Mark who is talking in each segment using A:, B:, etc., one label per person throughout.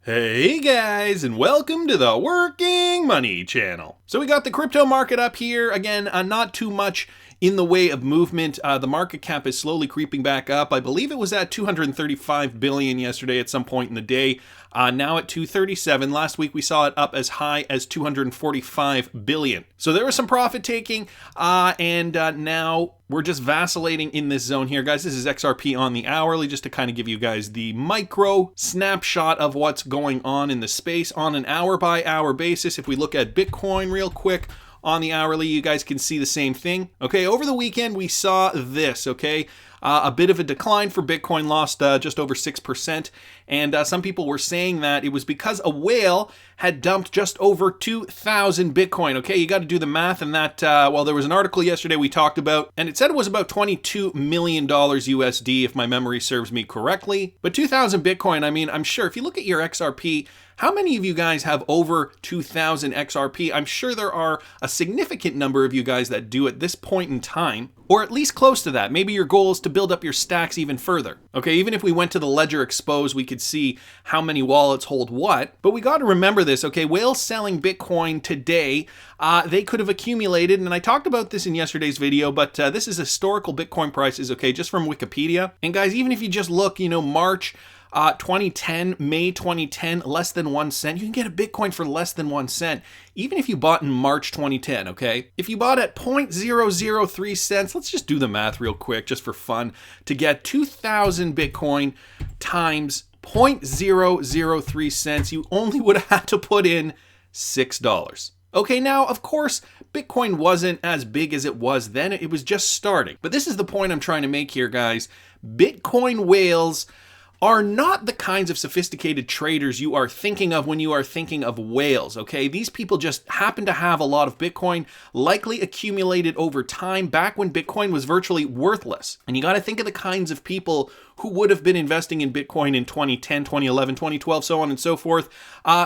A: Hey guys, and welcome to the Working Money channel. So we got the crypto market up here. Again, not too much in the way of movement. The market cap is slowly creeping back up. I believe it was at 235 billion yesterday at some point in the day. Now at 237. Last week we saw it up as high as 245 billion. So there was some profit taking, and now we're just vacillating in this zone here, guys. This is XRP on the hourly, just to kind of give you guys the micro snapshot of what's going on in the space on an hour by hour basis. If we look at Bitcoin real quick on the hourly, you guys can see the same thing. Okay, over the weekend we saw this, okay? A bit of a decline for Bitcoin, lost just over 6%. And some people were saying that it was because a whale had dumped just over 2,000 Bitcoin. Okay, you got to do the math. And that, well, there was an article yesterday we talked about, and it said it was about $22 million USD, if my memory serves me correctly. But 2,000 Bitcoin, I mean, I'm sure if you look at your XRP, how many of you guys have over 2,000 XRP? I'm sure there are a significant number of you guys that do at this point in time, or at least close to that. Maybe your goal is to build up your stacks even further. Okay, even if we went to the ledger expose, we could see how many wallets hold what. But we got to remember this, okay? Whales selling Bitcoin today, they could have accumulated, and I talked about this in yesterday's video, but this is historical Bitcoin prices, okay, just from Wikipedia. And guys, even if you just look, March 2010, May 2010, less than 1 cent. You can get a Bitcoin for less than 1 cent, even if you bought in March 2010, okay? If you bought at 0.003 cents, let's just do the math real quick, just for fun, to get 2,000 Bitcoin times 0.003 cents, you only would have had to put in $6. Okay, now, of course, Bitcoin wasn't as big as it was then. It was just starting. But this is the point I'm trying to make here, guys. Bitcoin whales are not the kinds of sophisticated traders you are thinking of when you are thinking of whales, okay? These people just happen to have a lot of Bitcoin, likely accumulated over time back when Bitcoin was virtually worthless. And you got to think of the kinds of people who would have been investing in Bitcoin in 2010, 2011, 2012, so on and so forth.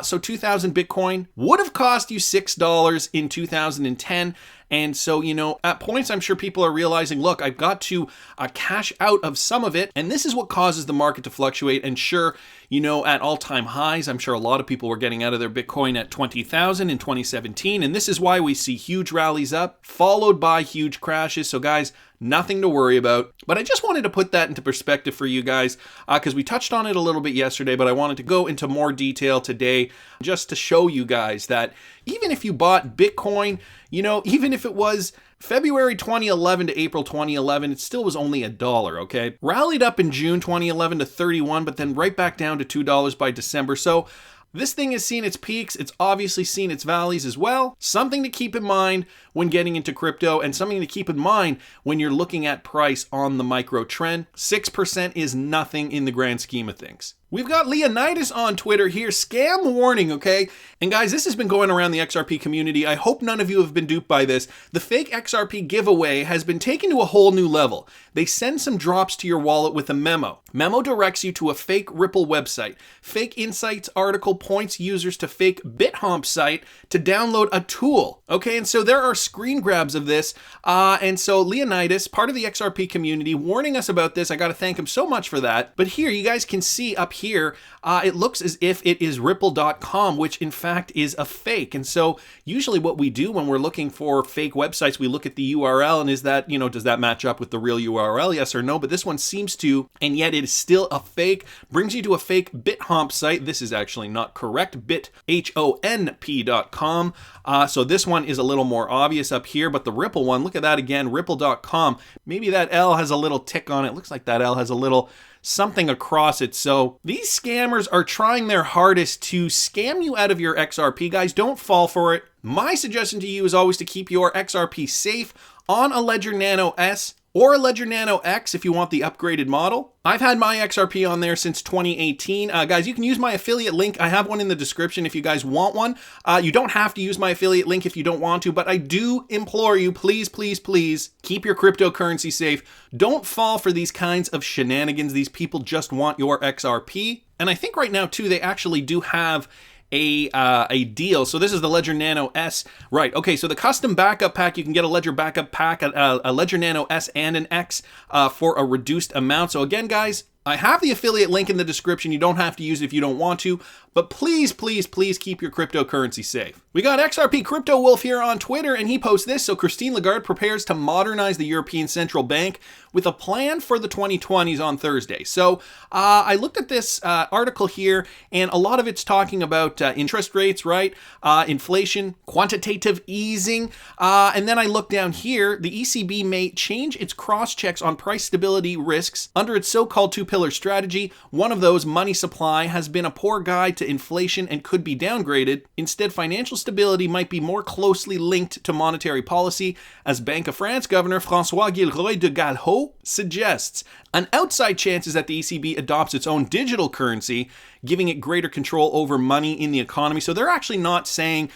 A: So 2,000 Bitcoin would have cost you $6 in 2010. And so, at points, I'm sure people are realizing, look, I've got to cash out of some of it. And this is what causes the market to fluctuate. And sure, at all-time highs, I'm sure a lot of people were getting out of their Bitcoin at 20,000 in 2017. And this is why we see huge rallies up, followed by huge crashes. So guys, nothing to worry about. But I just wanted to put that into perspective for you guys, because we touched on it a little bit yesterday, but I wanted to go into more detail today just to show you guys that even if you bought Bitcoin, even if it was February 2011 to April 2011, it still was only $1, okay? Rallied up in June 2011 to 31, but then right back down to $2 by December. So this thing has seen its peaks. It's obviously seen its valleys as well. Something to keep in mind when getting into crypto, and something to keep in mind when you're looking at price on the micro trend. 6% is nothing in the grand scheme of things. We've got Leonidas on Twitter here. Scam warning, okay? And guys, this has been going around the XRP community. I hope none of you have been duped by this. The fake XRP giveaway has been taken to a whole new level. They send some drops to your wallet with a memo. Memo directs you to a fake Ripple website. Fake Insights article points users to fake BitHomp site to download a tool. Okay, and so there are screen grabs of this. And so Leonidas, part of the XRP community, warning us about this. I got to thank him so much for that. But here, you guys can see up here, it looks as if it is ripple.com, which in fact is a fake. And so usually what we do when we're looking for fake websites, we look at the URL and is that, does that match up with the real URL? Yes or no? But this one seems to, and yet it is still a fake. Brings you to a fake BitHomp site. This is actually not correct. BitHomp.com. So this one is a little more obvious up here, but the Ripple one, look at that again, ripple.com. Maybe that L has a little tick on it. Looks like that L has a little something across it. So these scammers are trying their hardest to scam you out of your XRP. Guys, don't fall for it. My suggestion to you is always to keep your XRP safe on a Ledger Nano S or a Ledger Nano X if you want the upgraded model. I've had my XRP on there since 2018. Guys, you can use my affiliate link. I have one in the description if you guys want one. You don't have to use my affiliate link if you don't want to, but I do implore you, please, please, please, keep your cryptocurrency safe. Don't fall for these kinds of shenanigans. These people just want your XRP. And I think right now, too, they actually do have a deal. So this is the Ledger Nano S. Right. Okay. So the custom backup pack, you can get a Ledger backup pack, a Ledger Nano S and an X for a reduced amount. So again, guys, I have the affiliate link in the description. You don't have to use it if you don't want to, but please, please, please keep your cryptocurrency safe. We got XRP Crypto Wolf here on Twitter, and he posts this. So Christine Lagarde prepares to modernize the European Central Bank with a plan for the 2020s on Thursday. So I looked at this article here, and a lot of it's talking about interest rates, right? Inflation, quantitative easing. And then I looked down here, the ECB may change its cross-checks on price stability risks under its so-called two-pillar strategy. One of those, money supply, has been a poor guide to inflation and could be downgraded. Instead, financial stability might be more closely linked to monetary policy, as Bank of France Governor François Gilroy de Galhau suggests. An outside chance is that the ECB adopts its own digital currency, giving it greater control over money in the economy. So they're actually not saying,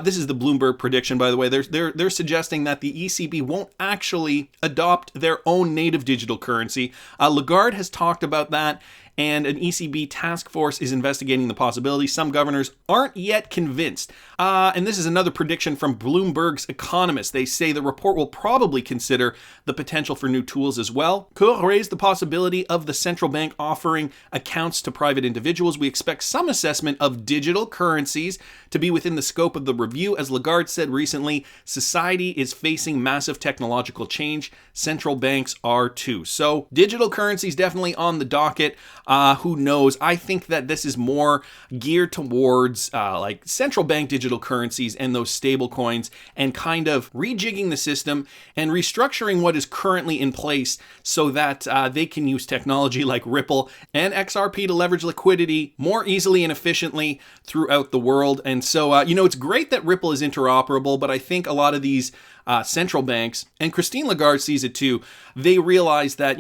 A: this is the Bloomberg prediction, by the way, they're suggesting that the ECB won't actually adopt their own native digital currency. Lagarde has talked about that, and an ECB task force is investigating the possibility. Some governors aren't yet convinced. And this is another prediction from Bloomberg's economists. They say the report will probably consider the potential for new tools as well. Could raise the possibility of the central bank offering accounts to private individuals. We expect some assessment of digital currencies to be within the scope of the review. As Lagarde said recently, society is facing massive technological change. Central banks are too. So digital currencies definitely on the docket. Who knows? I think that this is more geared towards like central bank digital currencies and those stable coins, and kind of rejigging the system and restructuring what is currently in place so that they can use technology like Ripple and XRP to leverage liquidity more easily and efficiently throughout the world. And so, it's great that Ripple is interoperable, but I think a lot of these central banks, and Christine Lagarde sees it too, they realize that,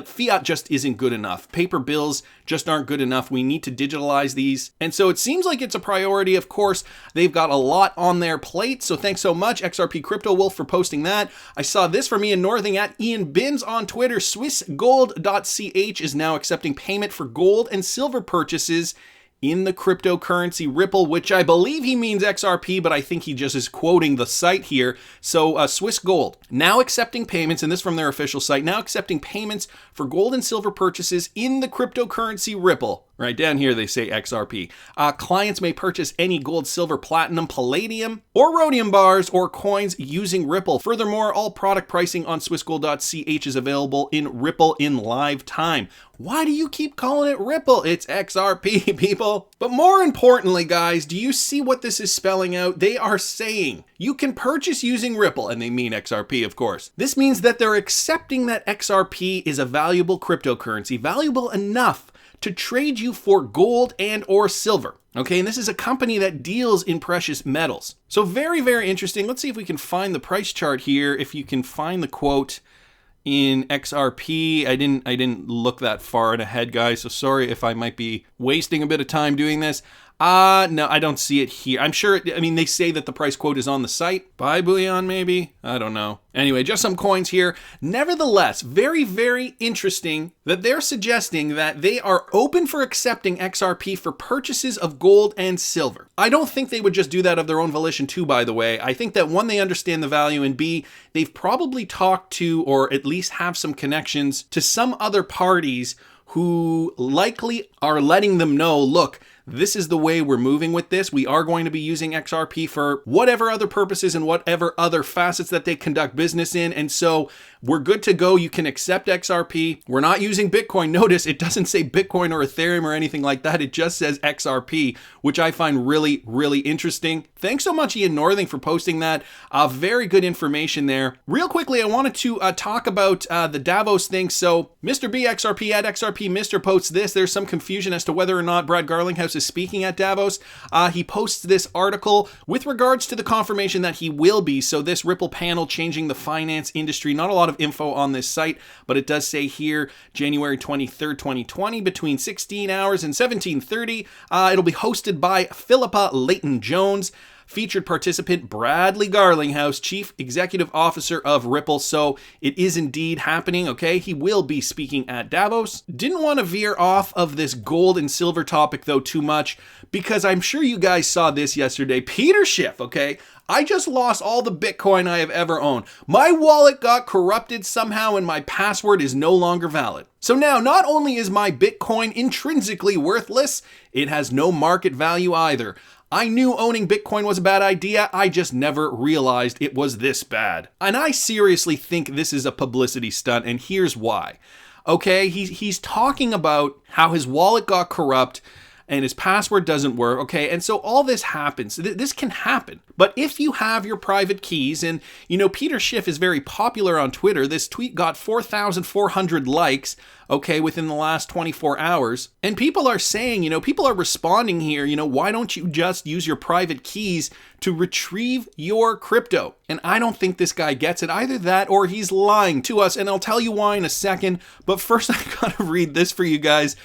A: fiat just isn't good enough. Paper bills just aren't good enough. We need to digitalize these. And so it seems like it's a priority. Of course, they've got a lot on their plate. So thanks so much, XRP Crypto Wolf, for posting that. I saw this from Ian Northing at Ian Bins on Twitter. SwissGold.ch is now accepting payment for gold and silver purchases in the cryptocurrency Ripple, which I believe he means XRP, but I think he just is quoting the site here. So Swiss Gold, now accepting payments, and this from their official site, now accepting payments for gold and silver purchases in the cryptocurrency Ripple. Right down here, they say XRP. Clients may purchase any gold, silver, platinum, palladium, or rhodium bars or coins using Ripple. Furthermore, all product pricing on SwissGold.ch is available in Ripple in live time. Why do you keep calling it Ripple? It's XRP, people. But more importantly, guys, do you see what this is spelling out? They are saying you can purchase using Ripple, and they mean XRP, of course. This means that they're accepting that XRP is a valuable cryptocurrency, valuable enough to trade you for gold and or silver. Okay, and this is a company that deals in precious metals. So very, very interesting. Let's see if we can find the price chart here. If you can find the quote in XRP. I didn't look that far ahead, guys, so sorry if I might be wasting a bit of time doing this. No, I don't see it here. I'm sure, they say that the price quote is on the site. Buy bullion, maybe? I don't know. Anyway, just some coins here. Nevertheless, very, very interesting that they're suggesting that they are open for accepting XRP for purchases of gold and silver. I don't think they would just do that of their own volition too, by the way. I think that one, they understand the value, and B, they've probably talked to, or at least have some connections to some other parties who likely are letting them know, look, this is the way we're moving with this. We are going to be using XRP for whatever other purposes and whatever other facets that they conduct business in. And so we're good to go. You can accept XRP. We're not using Bitcoin. Notice it doesn't say Bitcoin or Ethereum or anything like that. It just says XRP, which I find really, really interesting. Thanks so much, Ian Northing, for posting that. Very good information there. Real quickly, I wanted to talk about the Davos thing. So Mr. B, XRP at XRP Mr. posts this. There's some confusion as to whether or not Brad Garlinghouse is speaking at Davos. He posts this article with regards to the confirmation that he will be. So this Ripple panel changing the finance industry. Not a lot of info on this site, but it does say here January 23rd, 2020 between 16 hours and 17:30. It'll be hosted by Philippa Layton-Jones. Featured participant Bradley Garlinghouse, Chief Executive Officer of Ripple. So it is indeed happening, okay? He will be speaking at Davos. Didn't want to veer off of this gold and silver topic though too much, because I'm sure you guys saw this yesterday. Peter Schiff, okay? I just lost all the Bitcoin I have ever owned. My wallet got corrupted somehow and my password is no longer valid. So now, not only is my Bitcoin intrinsically worthless, it has no market value either. I knew owning Bitcoin was a bad idea, I just never realized it was this bad. And I seriously think this is a publicity stunt, and here's why. Okay, he's talking about how his wallet got corrupt and his password doesn't work, okay? And so all this happens. This can happen. But if you have your private keys, and you know, Peter Schiff is very popular on Twitter. This tweet got 4,400 likes, okay, within the last 24 hours. And people are saying, you know, people are responding here, you know, why don't you just use your private keys to retrieve your crypto? And I don't think this guy gets it. Either that or he's lying to us, and I'll tell you why in a second. But first I gotta read this for you guys.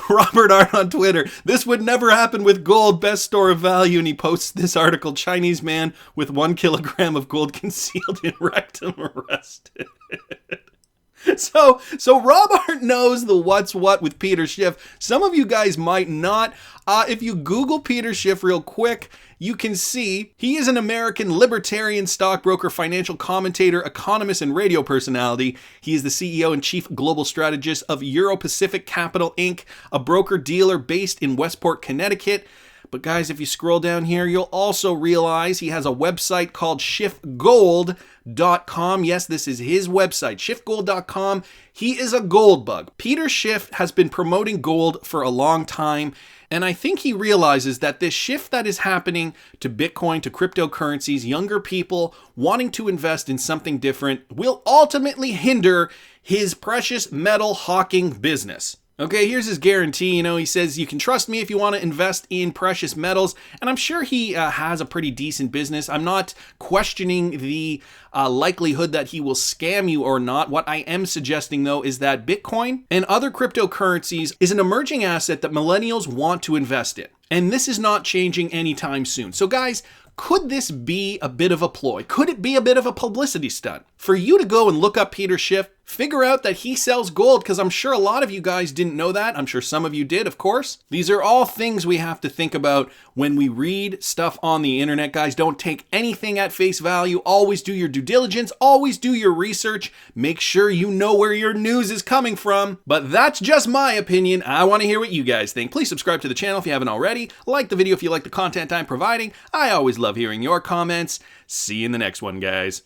A: Robert Art on Twitter. This would never happen with gold, best store of value. And he posts this article, Chinese man with 1 kilogram of gold concealed in rectum arrested. So Rob Art knows the what's what with Peter Schiff. Some of you guys might not. If you Google Peter Schiff real quick, you can see he is an American libertarian stockbroker, financial commentator, economist, and radio personality. He is the CEO and chief global strategist of Euro-Pacific Capital Inc., a broker-dealer based in Westport, Connecticut. But guys, if you scroll down here, you'll also realize he has a website called schiffgold.com. Yes, this is his website, schiffgold.com. He is a gold bug. Peter Schiff has been promoting gold for a long time, and I think he realizes that this shift that is happening to Bitcoin, to cryptocurrencies, younger people wanting to invest in something different, will ultimately hinder his precious metal hawking business. Okay, here's his guarantee. You know, he says, you can trust me if you want to invest in precious metals. And I'm sure he has a pretty decent business. I'm not questioning the likelihood that he will scam you or not. What I am suggesting, though, is that Bitcoin and other cryptocurrencies is an emerging asset that millennials want to invest in. And this is not changing anytime soon. So guys, could this be a bit of a ploy? Could it be a bit of a publicity stunt? For you to go and look up Peter Schiff, figure out that he sells gold, because I'm sure a lot of you guys didn't know that. I'm sure some of you did, of course. These are all things we have to think about when we read stuff on the internet, guys. Don't take anything at face value. Always do your due diligence. Always do your research. Make sure you know where your news is coming from. But that's just my opinion. I want to hear what you guys think. Please subscribe to the channel if you haven't already. Like the video if you like the content I'm providing. I always love hearing your comments. See you in the next one, guys.